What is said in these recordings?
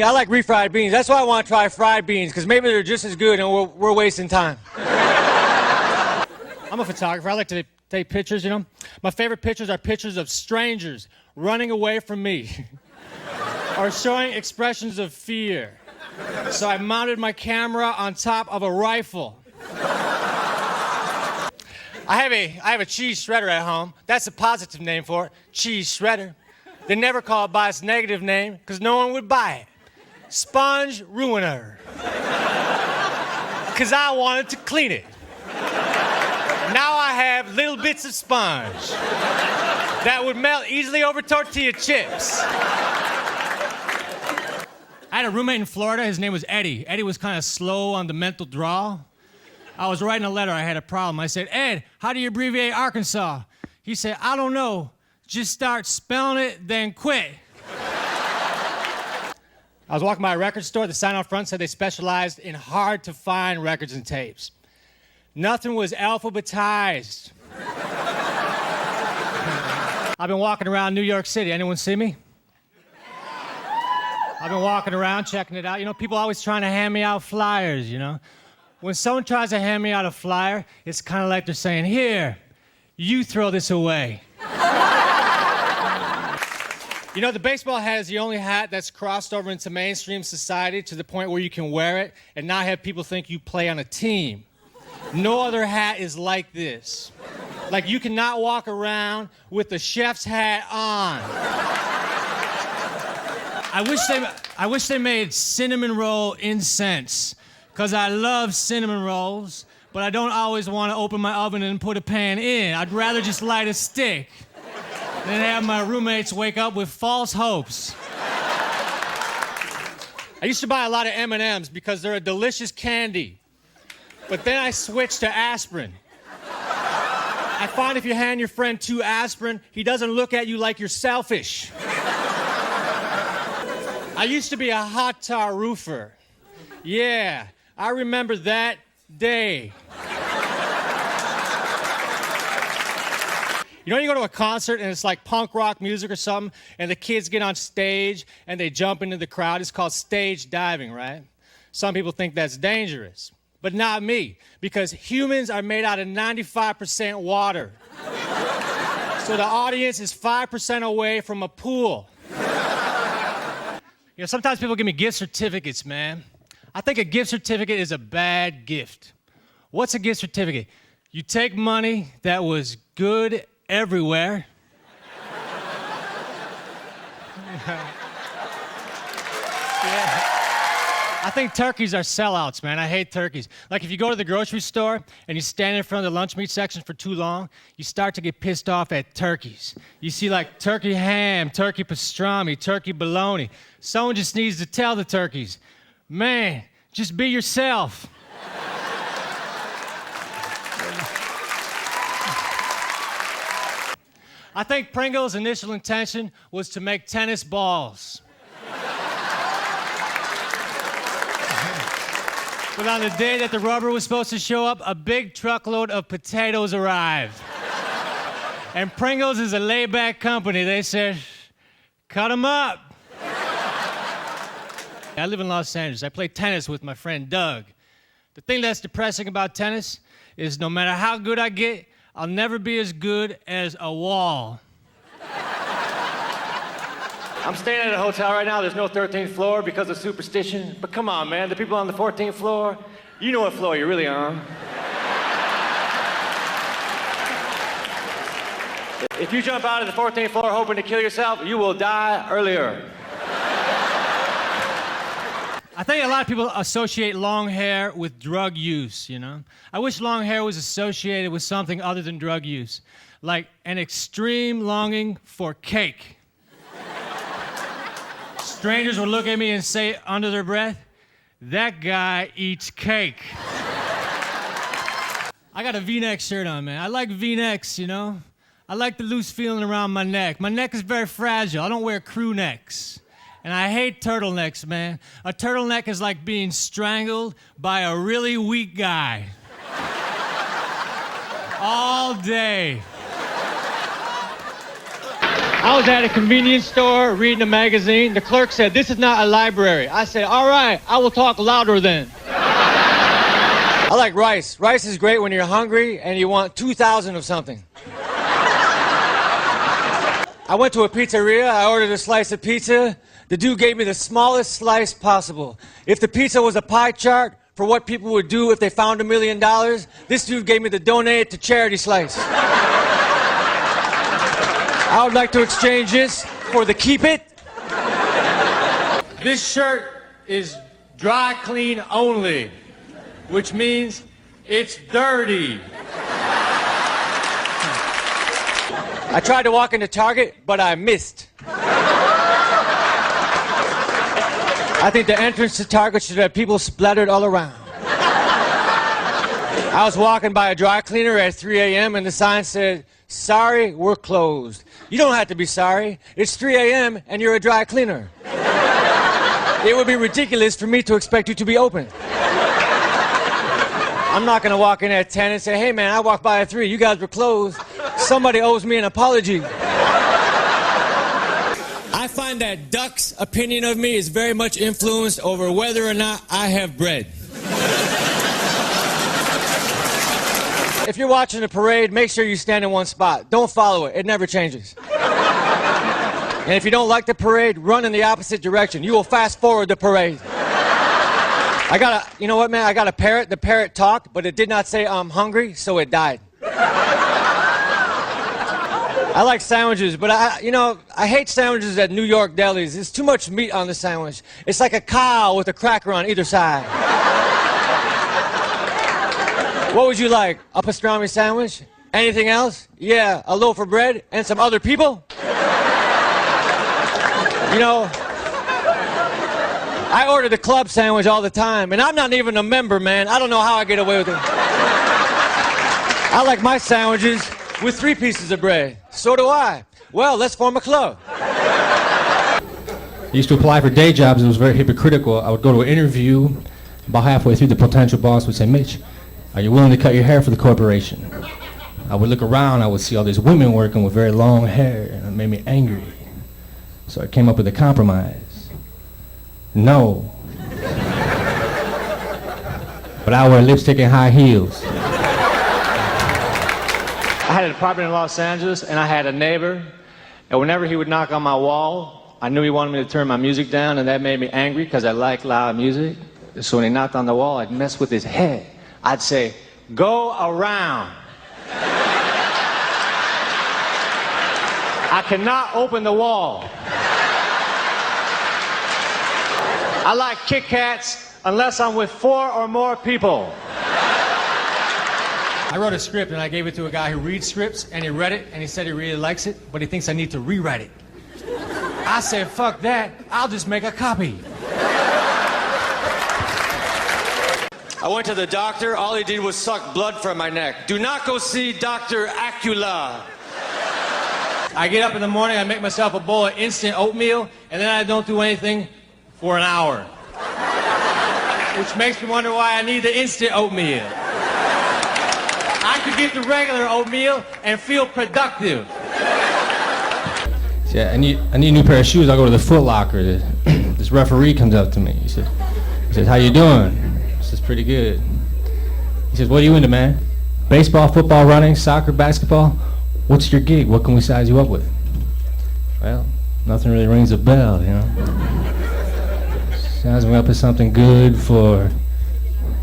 I like refried beans. That's why I want to try fried beans, because maybe they're just as good and we're wasting time. I'm a photographer. I like to take pictures, you know. My favorite pictures are pictures of strangers running away from me or showing expressions of fear. So I mounted my camera on top of a rifle. I have a cheese shredder at home. That's a positive name for it, cheese shredder. They never call it by its negative name because no one would buy it. Sponge ruiner. Because I wanted to clean it. Now I have little bits of sponge that would melt easily over tortilla chips. I had a roommate in Florida. His name was Eddie. Eddie was kind of slow on the mental draw. I was writing a letter. I had a problem. I said, Ed, how do you abbreviate Arkansas? He said, I don't know. Just start spelling it, then quit. I was walking by a record store. The sign out front said they specialized in hard-to-find records and tapes. Nothing was alphabetized. I've been walking around New York City. Anyone see me? I've been walking around, checking it out. You know, people always trying to hand me out flyers, you know. When someone tries to hand me out a flyer, it's kind of like they're saying, here, you throw this away. You know, the baseball hat is the only hat that's crossed over into mainstream society to the point where you can wear it and not have people think you play on a team. No other hat is like this. Like, you cannot walk around with the chef's hat on. I wish they made cinnamon roll incense, because I love cinnamon rolls, but I don't always want to open my oven and put a pan in. I'd rather just light a stick than have my roommates wake up with false hopes. I used to buy a lot of M&Ms because they're a delicious candy. But then I switched to aspirin. I find if you hand your friend 2 aspirin, he doesn't look at you like you're selfish. I used to be a hot tar roofer. Yeah, I remember that day. You know, you go to a concert and it's like punk rock music or something, and the kids get on stage and they jump into the crowd. It's called stage diving, right? Some people think that's dangerous, but not me, because humans are made out of 95% water. So the audience is 5% away from a pool. You know, sometimes people give me gift certificates, man. I think a gift certificate is a bad gift. What's a gift certificate? You take money that was good everywhere. Yeah. I think turkeys are sellouts, man. I hate turkeys. Like, if you go to the grocery store and you stand in front of the lunch meat section for too long, you start to get pissed off at turkeys. You see, like, turkey ham, turkey pastrami, turkey bologna. Someone just needs to tell the turkeys, man, just be yourself. I think Pringles' initial intention was to make tennis balls. But on the day that the rubber was supposed to show up, a big truckload of potatoes arrived. And Pringles is a laid-back company. They said, cut them up. I live in Los Angeles. I play tennis with my friend Doug. The thing that's depressing about tennis is no matter how good I get, I'll never be as good as a wall. I'm staying at a hotel right now. There's no 13th floor because of superstition. But come on, man. The people on the 14th floor, you know what floor you're really on. If you jump out of the 14th floor hoping to kill yourself, you will die earlier. I think a lot of people associate long hair with drug use, you know? I wish long hair was associated with something other than drug use, like an extreme longing for cake. Strangers would look at me and say under their breath, that guy eats cake. I got a V-neck shirt on, man. I like V-necks, you know? I like the loose feeling around my neck. My neck is very fragile. I don't wear crew necks. And I hate turtlenecks, man. A turtleneck is like being strangled by a really weak guy. All day. I was at a convenience store reading a magazine. The clerk said, "This is not a library." I said, "All right, I will talk louder then." I like rice. Rice is great when you're hungry and you want 2,000 of something. I went to a pizzeria. I ordered a slice of pizza. The dude gave me the smallest slice possible. If the pizza was a pie chart for what people would do if they found $1 million, this dude gave me the donate it to charity slice. I would like to exchange this for the keep it. This shirt is dry clean only, which means it's dirty. I tried to walk into Target, but I missed. I think the entrance to Target should have people splattered all around. I was walking by a dry cleaner at 3 a.m. and the sign said, "Sorry, we're closed." You don't have to be sorry. It's 3 a.m. and you're a dry cleaner. It would be ridiculous for me to expect you to be open. I'm not going to walk in at 10 and say, "Hey, man, I walked by at 3. You guys were closed. Somebody owes me an apology." I find that Duck's opinion of me is very much influenced over whether or not I have bread. If you're watching a parade, make sure you stand in one spot. Don't follow it. It never changes. And if you don't like the parade, run in the opposite direction. You will fast forward the parade. You know what, man? I got a parrot. The parrot talked, but it did not say, "I'm hungry," so it died. I like sandwiches, but I hate sandwiches at New York delis. There's too much meat on the sandwich. It's like a cow with a cracker on either side. What would you like? A pastrami sandwich? Anything else? Yeah, a loaf of bread and some other people? You know, I order the club sandwich all the time, and I'm not even a member, man. I don't know how I get away with it. I like my sandwiches with 3 pieces of bread. So do I. Well, let's form a club. I used to apply for day jobs. It was very hypocritical. I would go to an interview. About halfway through, the potential boss would say, "Mitch, are you willing to cut your hair for the corporation?" I would look around. I would see all these women working with very long hair, and it made me angry. So I came up with a compromise. No. But I wear lipstick and high heels. I had an apartment in Los Angeles, and I had a neighbor, and whenever he would knock on my wall, I knew he wanted me to turn my music down, and that made me angry because I like loud music. So when he knocked on the wall, I'd mess with his head. I'd say, "Go around." I cannot open the wall. I like Kit Kats unless I'm with 4 or more people. I wrote a script and I gave it to a guy who reads scripts, and he read it and he said he really likes it, but he thinks I need to rewrite it. I said, "Fuck that, I'll just make a copy." I went to the doctor. All he did was suck blood from my neck. Do not go see Dr. Acula. I get up in the morning, I make myself a bowl of instant oatmeal, and then I don't do anything for an hour. Which makes me wonder why I need the instant oatmeal. I could get the regular oatmeal and feel productive. Yeah, I need a new pair of shoes. I go to the Foot Locker. This referee comes up to me. He says, "How you doing?" I says, "Pretty good." He says, "What are you into, man? Baseball, football, running, soccer, basketball? What's your gig? What can we size you up with?" Well, nothing really rings a bell, you know. Size me up as something good for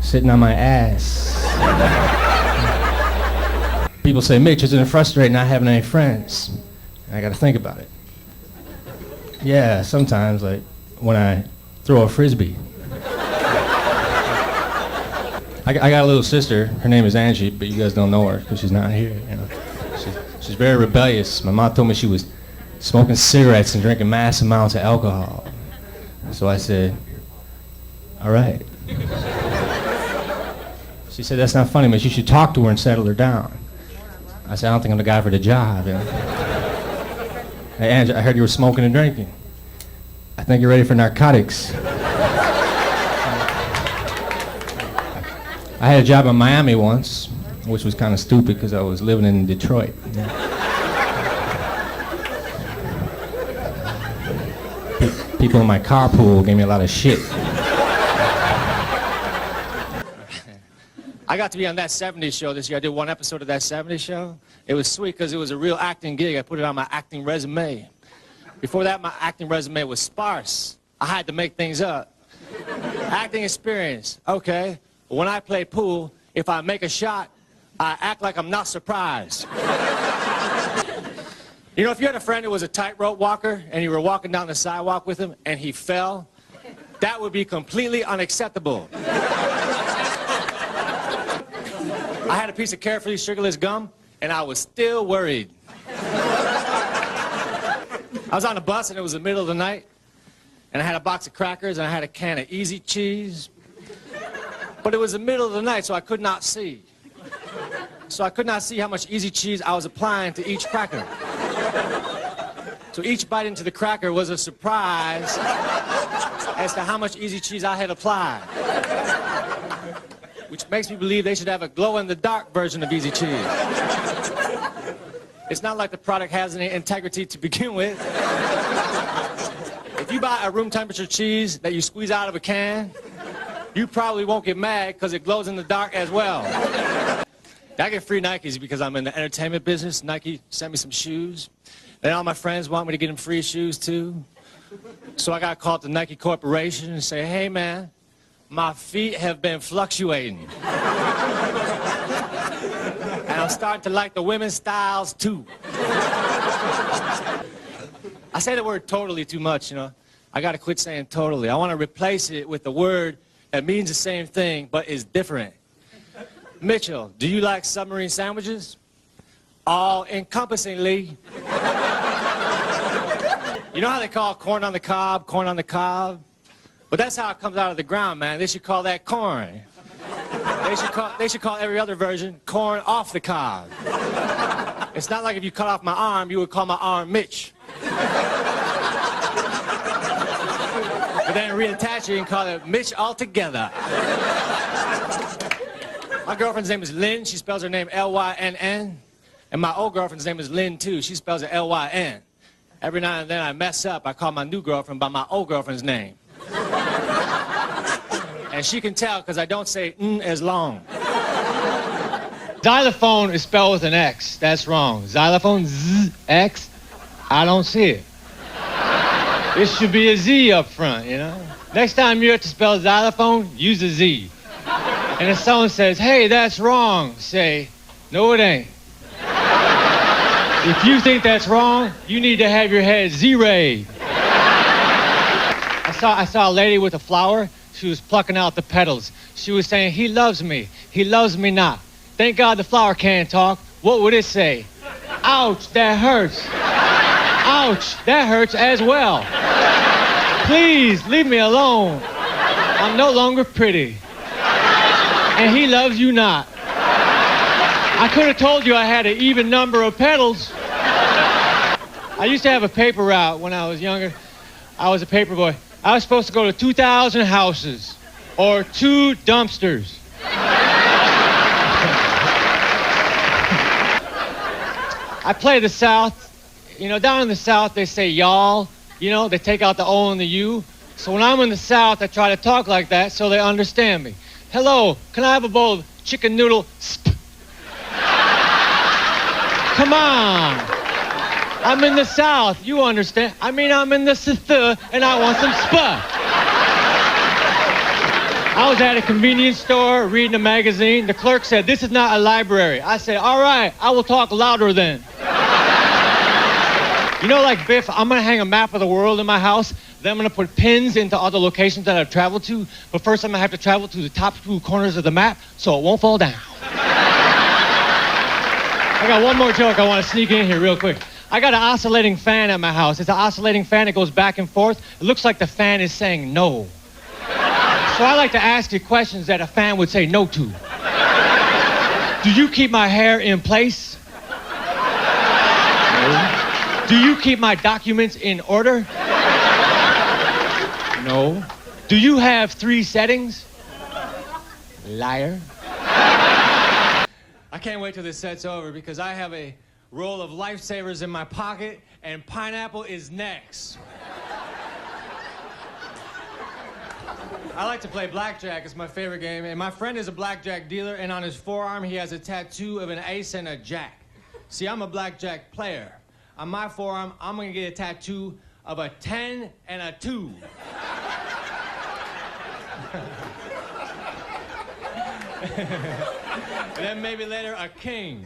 sitting on my ass. People say, "Mitch, isn't it frustrating not having any friends?" And I got to think about it. Yeah, sometimes, like when I throw a frisbee. I got a little sister. Her name is Angie, but you guys don't know her because she's not here. You know, she's very rebellious. My mom told me she was smoking cigarettes and drinking mass amounts of alcohol. So I said, "All right." She said, "That's not funny, Mitch. You should talk to her and settle her down." I said, "I don't think I'm the guy for the job, you know." "Hey, Angie, I heard you were smoking and drinking. I think you're ready for narcotics." I had a job in Miami once, which was kind of stupid because I was living in Detroit. people in my carpool gave me a lot of shit. I got to be on That 70s Show this year. I did one episode of That 70s Show. It was sweet because it was a real acting gig. I put it on my acting resume. Before that, my acting resume was sparse. I had to make things up. Acting experience, okay. When I play pool, if I make a shot, I act like I'm not surprised. You know, if you had a friend who was a tightrope walker and you were walking down the sidewalk with him and he fell, that would be completely unacceptable. I had a piece of carefree sugarless gum and I was still worried. I was on a bus and it was the middle of the night and I had a box of crackers and I had a can of Easy Cheese. But it was the middle of the night, so I could not see. So I could not see how much Easy Cheese I was applying to each cracker. So each bite into the cracker was a surprise as to how much Easy Cheese I had applied. Which makes me believe they should have a glow-in-the-dark version of Easy Cheese. It's not like the product has any integrity to begin with. If you buy a room temperature cheese that you squeeze out of a can, you probably won't get mad because it glows in the dark as well. I get free Nikes because I'm in the entertainment business. Nike sent me some shoes. And all my friends want me to get them free shoes too. So I got to call up the Nike Corporation and say, hey man, my feet have been fluctuating. And I'm starting to like the women's styles too. I say the word totally too much, you know. I got to quit saying totally. I want to replace it with a word that means the same thing but is different. Mitchell, do you like submarine sandwiches? All encompassingly. You know how they call corn on the cob, corn on the cob? But that's how it comes out of the ground, man. They should call that corn. They should call every other version corn off the cob. It's not like if you cut off my arm, you would call my arm Mitch. But then reattach it and call it Mitch altogether. My girlfriend's name is Lynn. She spells her name L-Y-N-N. And my old girlfriend's name is Lynn, too. She spells it L-Y-N. Every now and then I mess up. I call my new girlfriend by my old girlfriend's name. And she can tell because I don't say as long. Xylophone is spelled with an X. That's wrong. Xylophone, Z-X. I don't see it. It should be a Z up front, you know? Next time you have to spell xylophone, use a Z. And if someone says, hey, that's wrong, say, no, it ain't. If you think that's wrong, you need to have your head Z-rayed. I saw a lady with a flower. She was plucking out the petals. She was saying, he loves me not. Thank God the flower can't talk. What would it say? Ouch, that hurts. Ouch, that hurts as well. Please, leave me alone. I'm no longer pretty. And he loves you not. I could have told you I had an even number of petals. I used to have a paper route when I was younger. I was a paper boy. I was supposed to go to 2,000 houses or 2 dumpsters. I play the South. You know, down in the South, they say y'all. You know, they take out the O and the U. So when I'm in the South, I try to talk like that so they understand me. Hello, can I have a bowl of chicken noodle sp? Come on. I'm in the South, you understand. I mean, I'm in the South and I want some spa. I was at a convenience store reading a magazine. The clerk said, this is not a library. I said, all right, I will talk louder then. You know, like Biff, I'm gonna hang a map of the world in my house. Then I'm gonna put pins into other locations that I've traveled to. But first I'm gonna have to travel to the top 2 corners of the map so it won't fall down. I got one more joke I want to sneak in here real quick. I got an oscillating fan at my house. It's an oscillating fan that goes back and forth. It looks like the fan is saying no. So I like to ask you questions that a fan would say no to. Do you keep my hair in place? No. Do you keep my documents in order? No. Do you have 3 settings? Liar. I can't wait till this set's over because I have a roll of lifesavers in my pocket and pineapple is next. I like to play blackjack. It's my favorite game. And my friend is a blackjack dealer, and on his forearm, he has a tattoo of an ace and a jack. See, I'm a blackjack player. On my forearm, I'm gonna get a tattoo of a 10 and a 2. And then maybe later, a king.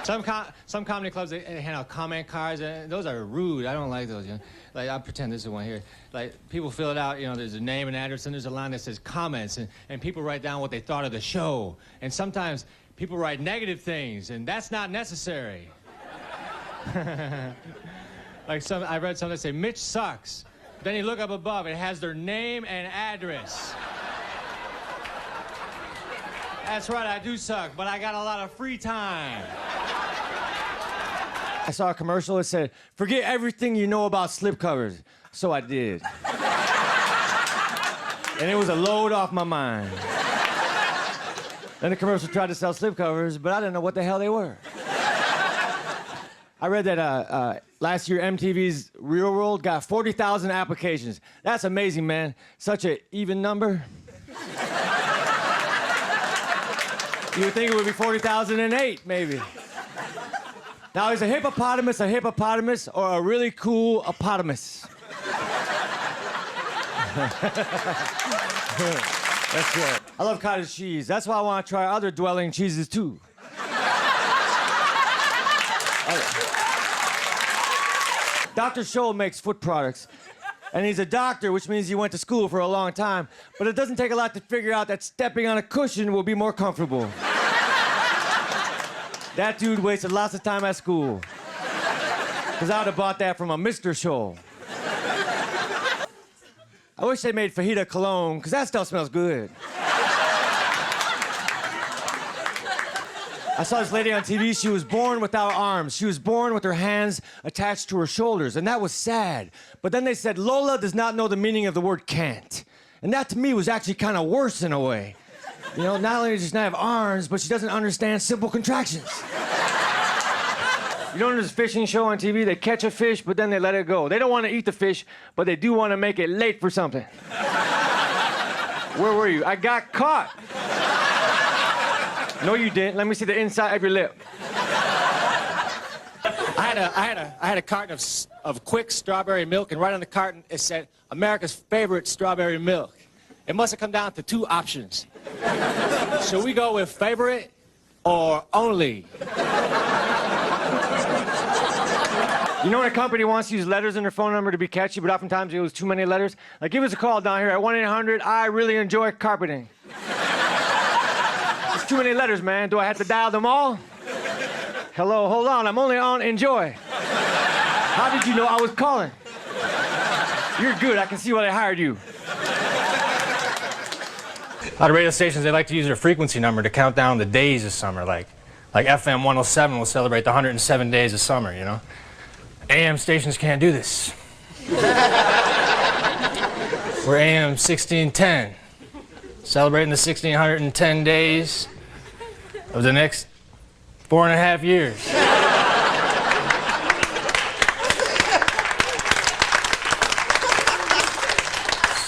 Some comedy clubs, they hand out comment cards, and those are rude. I don't like those, you know. Like, I'll pretend this is one here. Like, people fill it out, you know, there's a name and address, and there's a line that says comments, and people write down what they thought of the show. And sometimes people write negative things, and that's not necessary. Like, I read something that say, Mitch sucks. Then you look up above, it has their name and address. That's right, I do suck, but I got a lot of free time. I saw a commercial that said, forget everything you know about slipcovers. So I did. And it was a load off my mind. Then the commercial tried to sell slipcovers, but I didn't know what the hell they were. I read that last year MTV's Real World got 40,000 applications. That's amazing, man. Such an even number. You would think it would be 40,008, maybe. Now, is a hippopotamus or a really cool opotamus? That's right. I love cottage cheese. That's why I want to try other dwelling cheeses, too. Dr. Scholl makes foot products. And he's a doctor, which means he went to school for a long time. But it doesn't take a lot to figure out that stepping on a cushion will be more comfortable. That dude wasted lots of time at school. Because I would have bought that from a Mr. Scholl. I wish they made fajita cologne, because that stuff smells good. I saw this lady on TV. She was born without arms. She was born with her hands attached to her shoulders, and that was sad. But then they said, Lola does not know the meaning of the word can't. And that, to me, was actually kind of worse in a way. You know, not only does she not have arms, but she doesn't understand simple contractions. You know, there's a fishing show on TV. They catch a fish, but then they let it go. They don't want to eat the fish, but they do want to make it late for something. Where were you? I got caught. No, you didn't. Let me see the inside of your lip. I had a carton of quick strawberry milk, and right on the carton it said, America's favorite strawberry milk. It must have come down to two options. Should we go with favorite or only? You know when a company wants to use letters in their phone number to be catchy, but oftentimes they use too many letters? Like, give us a call down here at 1-800, I really enjoy carpeting. It's too many letters, man. Do I have to dial them all? Hello, hold on, I'm only on enjoy. How did you know I was calling? You're good, I can see why they hired you. A lot of radio stations, they like to use their frequency number to count down the days of summer. Like FM 107 will celebrate the 107 days of summer, you know? AM stations can't do this. We're AM 1610, celebrating the 1610 days of the next 4.5 years.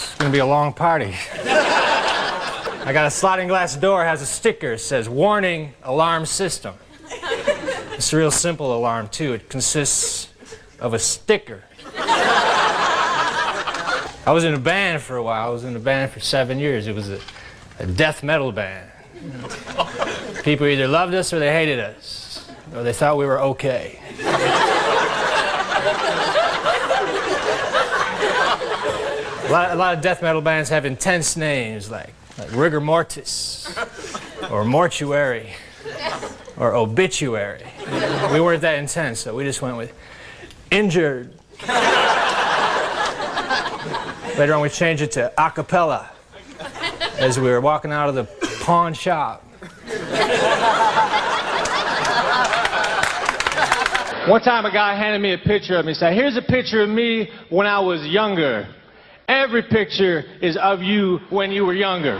It's gonna be a long party. I got a sliding glass door, has a sticker, it says, warning, alarm system. It's a real simple alarm, too. It consists of a sticker. I was in a band for a while. I was in a band for 7 years. It was a death metal band. People either loved us or they hated us, or they thought we were okay. A lot of death metal bands have intense names like Rigor Mortis, or Mortuary, or Obituary. We weren't that intense, so we just went with Injured. Later on, we changed it to a cappella as we were walking out of the pawn shop. One time a guy handed me a picture of me and said, here's a picture of me when I was younger. Every picture is of you when you were younger.